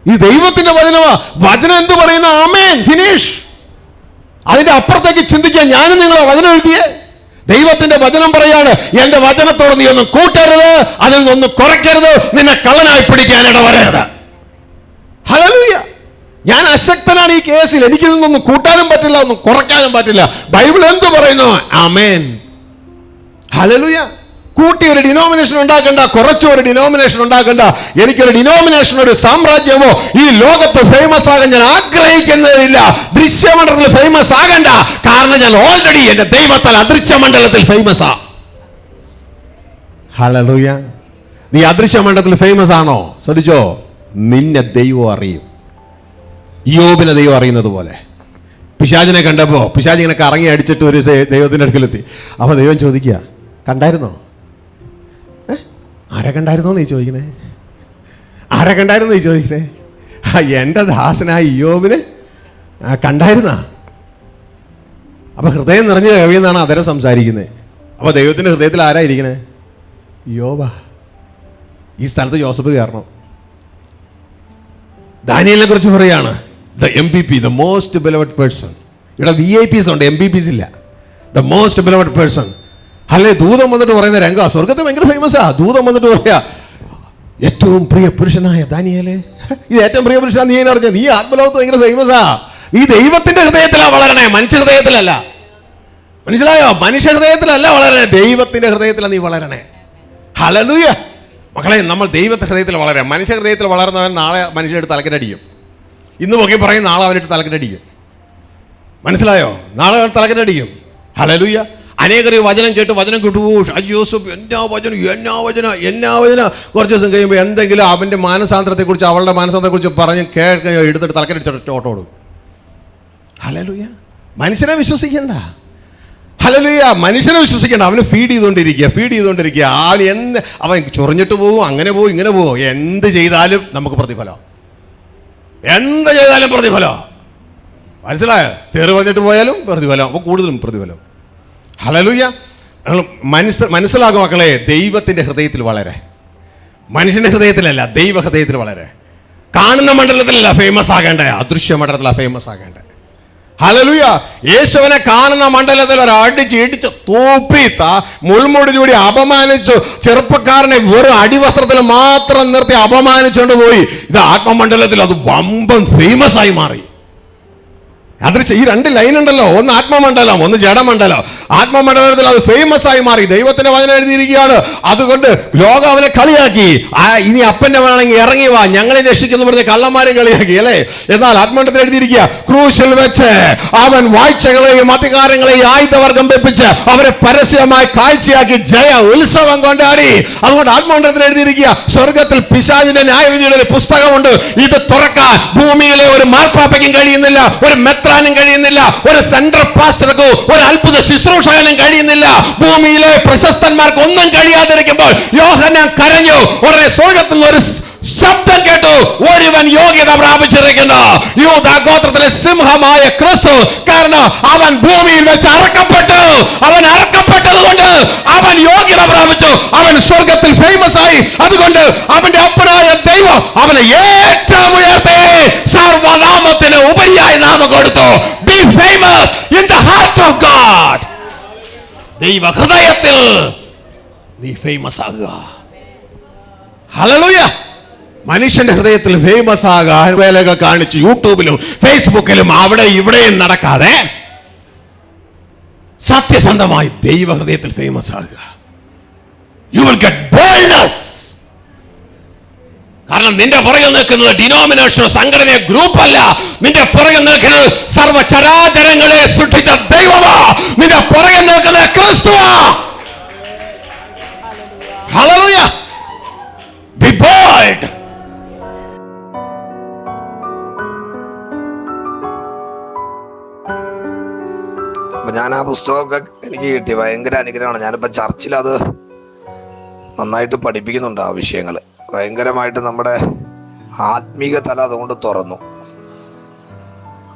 ഈ ദൈവത്തിന്റെ വചനമാ. വചനം എന്ത് പറയുന്ന? ആമേൻ, ഫിനിഷ്. അതിന്റെ അപ്പുറത്തേക്ക് ചിന്തിക്കാൻ ഞാനും നിങ്ങളെ വചനം എഴുതിയേ. ദൈവത്തിന്റെ വചനം പറയാണ്, എന്റെ വചനത്തോട് നീ ഒന്നും കൂട്ടരുത്, അതിൽ നിന്നൊന്നും കുറയ്ക്കരുത്, നിന്നെ കള്ളനായി പിടിക്കാൻ ഇടവരരുത്. ഹല്ലേലൂയ. ഞാൻ അശക്തനാണ് ഈ കേസിൽ. എനിക്കിൽ നിന്നൊന്നും കൂട്ടാനും പറ്റില്ല, ഒന്നും കുറയ്ക്കാനും പറ്റില്ല. ബൈബിൾ എന്ത് പറയുന്നു? ആമേൻ, ഹല്ലേലൂയ. കൂട്ടി ഒരു ഡിനോമിനേഷൻ ഉണ്ടാക്കണ്ട, കുറച്ച് ഒരു ഡിനോമിനേഷൻ ഉണ്ടാക്കണ്ട. എനിക്കൊരു ഡിനോമിനേഷൻ, ഒരു സാമ്രാജ്യമോ ഈ ലോകത്ത് ഫേമസ് ആകാൻ ഞാൻ ആഗ്രഹിക്കുന്നതില്ല. ദൃശ്യമണ്ഡലത്തിൽ ഫേമസ് ആകണ്ട, കാരണം ഞാൻ ഓൾറെഡി എന്റെ ദൈവത്താൽ അദൃശ്യമണ്ഡലത്തിൽ ഫേമസാ. ഹല്ലേലൂയ. നീ അദൃശ്യമണ്ഡലത്തിൽ ഫേമസ് ആണോ? ശ്രദ്ധിച്ചോ, നിന്നെ ദൈവം അറിയും. യോബിനെ ദൈവം അറിയുന്നത് പോലെ. പിശാചിനെ കണ്ടപ്പോൾ പിശാച് ഇങ്ങനെ കറങ്ങി അടിച്ചിട്ട് ഒരു ദൈവത്തിന്റെ അടുക്കലെത്തി. അപ്പൊ ദൈവം ചോദിക്കുക, കണ്ടായിരുന്നോ? ആരെ കണ്ടായിരുന്നോ നീ ചോദിക്കണേ? ആരെ കണ്ടായിരുന്നോ നീ ചോദിക്കണേ? എൻ്റെ ദാസനായ യോബിനെ കണ്ടായിരുന്ന? അപ്പൊ ഹൃദയം നിറഞ്ഞ് കവിയെന്നാണ് അതരം സംസാരിക്കുന്നത്. അപ്പൊ ദൈവത്തിന്റെ ഹൃദയത്തിൽ ആരായിരിക്കണേ? യോബ. ഈ സ്ഥലത്ത് ജോസഫ് കയറണം. ദാനിയേലിനെ കുറിച്ച് പറയാണ്, the MVP, the most beloved person. ഇവിടെ VIPs ഉണ്ട്, MVPs ഇല്ല. The most beloved person. അല്ലേ, ദൂതം വന്നിട്ട് പറയുന്ന രംഗ സ്വർഗത്തെ ഭയങ്കര ഫേമസാ. ദൂതം വന്നിട്ട് പറയാ, ഏറ്റവും പ്രിയ പുരുഷനായ ദാനിയേലേ, ഇത് ഏറ്റവും പ്രിയ പുരുഷനാ. നീ എന്നെ അറിഞ്ഞ, നീ ആത്മലോകത്ത് ഭയങ്കര ഫേമസാ. നീ ദൈവത്തിന്റെ ഹൃദയത്തിലാ വളരണേ, മനുഷ്യ ഹൃദയത്തിലല്ല. മനസ്സിലായോ? മനുഷ്യ ഹൃദയത്തിലല്ല വളരണേ, ദൈവത്തിന്റെ ഹൃദയത്തിലാണ് നീ വളരണേ. ഹല്ലേലൂയ. മക്കളെ, നമ്മൾ ദൈവത്തെ ഹൃദയത്തിൽ വളരാം. മനുഷ്യ ഹൃദയത്തിൽ വളർന്നവൻ നാളെ മനുഷ്യനെടുത്ത് തലക്കെട്ടടിക്കും. ഇന്ന് പൊക്കി പറയും, നാളെ അവനെടുത്ത് തലക്കെട്ടടിക്കും. മനസ്സിലായോ? നാളെ അവൻ തലക്കെട്ടടിക്കും. ഹല്ലേലൂയ. അനേകർ വചനം കേട്ട് വചനം കിട്ടു, ജോസഫ് എന്നാ വചന. കുറച്ച് ദിവസം കഴിയുമ്പോൾ എന്തെങ്കിലും അവൻ്റെ മാനസാന്തരത്തെക്കുറിച്ച്, അവളുടെ മാനസാന്തരത്തെക്കുറിച്ച് പറഞ്ഞ് എടുത്തിട്ട് തലക്കെട്ടടിച്ചിട്ട് ഓട്ടോടും. ഹല്ലേലൂയ. മനുഷ്യനെ വിശ്വസിക്കണ്ട. ഹല്ലേലൂയ. മനുഷ്യനെ വിശ്വസിക്കണ്ട. അവന് ഫീഡ് ചെയ്തുകൊണ്ടിരിക്കുക. അവൻ ചൊറിഞ്ഞിട്ട് പോകും, അങ്ങനെ പോകും, ഇങ്ങനെ പോകും. എന്ത് ചെയ്താലും നമുക്ക് പ്രതിഫലം. എന്ത് ചെയ്താലും പ്രതിഫലം. മനസ്സിലായോ? തെറി വന്നിട്ട് പോയാലും പ്രതിഫലം, അപ്പോൾ കൂടുതലും പ്രതിഫലം. ഹല്ലേലൂയ. മനസ്സിലാകും മക്കളെ, ദൈവത്തിന്റെ ഹൃദയത്തിൽ വളരെ, മനുഷ്യന്റെ ഹൃദയത്തിലല്ല, ദൈവ ഹൃദയത്തിൽ വളരെ. കാണുന്ന മണ്ഡലത്തിലല്ല ഫേമസ് ആകേണ്ടേ, അദൃശ്യ മണ്ഡലത്തിലാണ് ഫേമസ് ആകേണ്ടേ. ഹല്ലേലൂയ. യേശുവിനെ കാണുന്ന മണ്ഡലത്തിൽ ഒരടിച്ച് തൂപ്പി മുൾമുടിലൂടെ അപമാനിച്ചു. ചെറുപ്പക്കാരനെ വെറും അടിവസ്ത്രത്തിൽ മാത്രം നിർത്തി അപമാനിച്ചുകൊണ്ട് പോയി. ഇത് ആത്മമണ്ഡലത്തിൽ അത് വമ്പൻ ഫേമസ് ആയി മാറി. അദൃശ്യ, ഈ രണ്ട് ലൈൻ ഉണ്ടല്ലോ, ഒന്ന് ആത്മമണ്ഡലം, ഒന്ന് ജഡമണ്ഡലം. ആത്മമണ്ഡലത്തിൽ അത് ഫേമസ് ആയി മാറി. ദൈവത്തിന്റെ വചനം എഴുതിയിരിക്കുകയാണ്. അതുകൊണ്ട് ലോകം അവനെ കളിയാക്കി. ഇനി അപ്പന്റെ വേണമെങ്കിൽ ഇറങ്ങി വാ, ഞങ്ങളെ രക്ഷിക്കുന്നു പറഞ്ഞ് കള്ളന്മാരെ കളിയാക്കി, അല്ലേ? എന്നാൽ ആത്മമണ്ഡലത്തിൽ എഴുതിയിരിക്കുക, ക്രൂശിൽ വെച്ച് അവൻ വാഴ്ചകളെയും അധികാരങ്ങളെയും ആയുധവർഗം വെപ്പിച്ച് അവരെ പരസ്യമായി കാഴ്ചയാക്കി ജയ ഉത്സവം കൊണ്ടാടി. അതുകൊണ്ട് ആത്മമണ്ഡലത്തിൽ എഴുതിയിരിക്കുക, സ്വർഗത്തിൽ പിശാചിന്റെ ന്യായവിധിയുടെ ഒരു പുസ്തകമുണ്ട്. ഇത് തുറക്കാൻ ഭൂമിയിലെ ഒരു മാർപ്പാപ്പയ്ക്കും കഴിയുന്നില്ല, ഒരു മെത്രാനും കഴിയുന്നില്ല, ഒരു സെൻട്രൽ പാസ്റ്റർക്കോ ഒരു അത്ഭുത ശുശ്രൂഷകനും കഴിയുന്നില്ല. ഭൂമിയിലെ പ്രശസ്തന്മാർക്ക് ഒന്നും കഴിയാതിരിക്കുമ്പോൾ യോഹന്നാൻ കരഞ്ഞു. ഉടനെ സ്വർഗത്തിൽ നിന്ന് ഒരു ശബ്ദം കേട്ടു, ഒരുവൻ യോഗ്യത പ്രാപിച്ചിരിക്കുന്നു, യൂദാ ഗോത്രത്തിലെ സിംഹമായ ക്രിസ്തു. കാരണം അവൻ ഭൂമിയിൽ വെച്ച് അറക്കപ്പെട്ടു. അവൻ അറക്കപ്പെട്ടത് കൊണ്ട് അവൻ യോഗ്യത പ്രാപിച്ചു. അവൻ സ്വർഗത്തിൽ ഫേമസ് ആയി. അതുകൊണ്ട് അവന്റെ അപ്പനായ ദൈവം അവനെ ഏറ്റവും ഉയർത്തി സർവനാമത്തിന് ഉപരിയായ നാമം കൊടുത്തു. B famous in the heart of God. ദൈവ ഹൃദയത്തിൽ നീ ഫേമസ് ആകുക. ഹല്ലേലൂയ. മനുഷ്യന്റെ ഹൃദയത്തിൽ ഫേമസ് ആകാൻ വേലകൾ കാണിച്ച് യൂട്യൂബിലും ഫേസ്ബുക്കിലും അവിടെ ഇവിടെയും നടക്കാതെ സത്യസന്ധമായി ദൈവ ഹൃദയത്തിൽ ഫേമസ് ആകുക. You will get boldness. കാരണം നിന്റെ പുറകിൽ നിൽക്കുന്നത് ഡിനോമിനേഷനോ സംഘടനയോ ഗ്രൂപ്പല്ല. നിന്റെ പുറകിൽ നിൽക്കുന്നത് സർവചരാചരങ്ങളെ സൃഷ്ടിച്ച ദൈവമോ. നിന്റെ പുറകിൽ നിൽക്കുന്ന ക്രിസ്തുവാ. ഹല്ലേലൂയ. Be bold. അപ്പൊ ഞാൻ ആ പുസ്തകമൊക്കെ എനിക്ക് കിട്ടി. ഭയങ്കര അനുഗ്രഹമാണ്. ഞാനിപ്പോ ചർച്ചിൽ അത് നന്നായിട്ട് പഠിപ്പിക്കുന്നുണ്ട്. ആ വിഷയങ്ങൾ ഭയങ്കരമായിട്ട് നമ്മുടെ ആത്മീക തല അതുകൊണ്ട് തുറന്നു.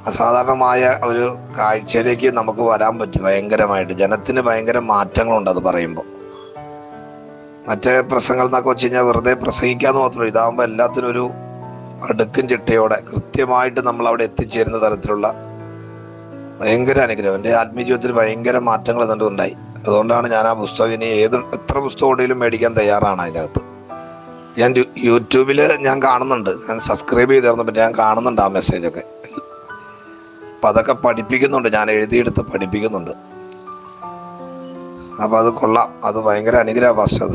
അസാധാരണമായ ഒരു കാഴ്ചയിലേക്ക് നമുക്ക് വരാൻ പറ്റും. ഭയങ്കരമായിട്ട് ജനത്തിന് ഭയങ്കര മാറ്റങ്ങളുണ്ട് അത് പറയുമ്പോൾ. മറ്റേ പ്രസംഗങ്ങൾ എന്നൊക്കെ വെച്ച് കഴിഞ്ഞാൽ വെറുതെ പ്രസംഗിക്കാന്ന് മാത്രമേ. ഇതാകുമ്പോൾ എല്ലാത്തിനും ഒരു അടുക്കും ചിട്ടയോടെ കൃത്യമായിട്ട് നമ്മൾ അവിടെ എത്തിച്ചേരുന്ന തരത്തിലുള്ള ഭയങ്കര അനുഗ്രഹം. എൻ്റെ ആത്മീയ ജീവിതത്തിൽ ഭയങ്കര മാറ്റങ്ങൾ ഉണ്ടായി. അതുകൊണ്ടാണ് ഞാൻ ആ പുസ്തകം ഇനി എത്ര പുസ്തകം ഉണ്ടെങ്കിലും മേടിക്കാൻ തയ്യാറാണ്. അതിനകത്ത് ഞാൻ യൂട്യൂബിൽ ഞാൻ കാണുന്നുണ്ട്, ഞാൻ സബ്സ്ക്രൈബ് ചെയ്തിരുന്നപ്പോൾ ഞാൻ കാണുന്നുണ്ട് ആ മെസ്സേജൊക്കെ. അപ്പം അതൊക്കെ പഠിപ്പിക്കുന്നുണ്ട്, ഞാൻ എഴുതിയെടുത്ത് പഠിപ്പിക്കുന്നുണ്ട്. അപ്പം അത് കൊള്ളാം, അത് ഭയങ്കര അനുഗ്രഹ പാസ്റ്റർ.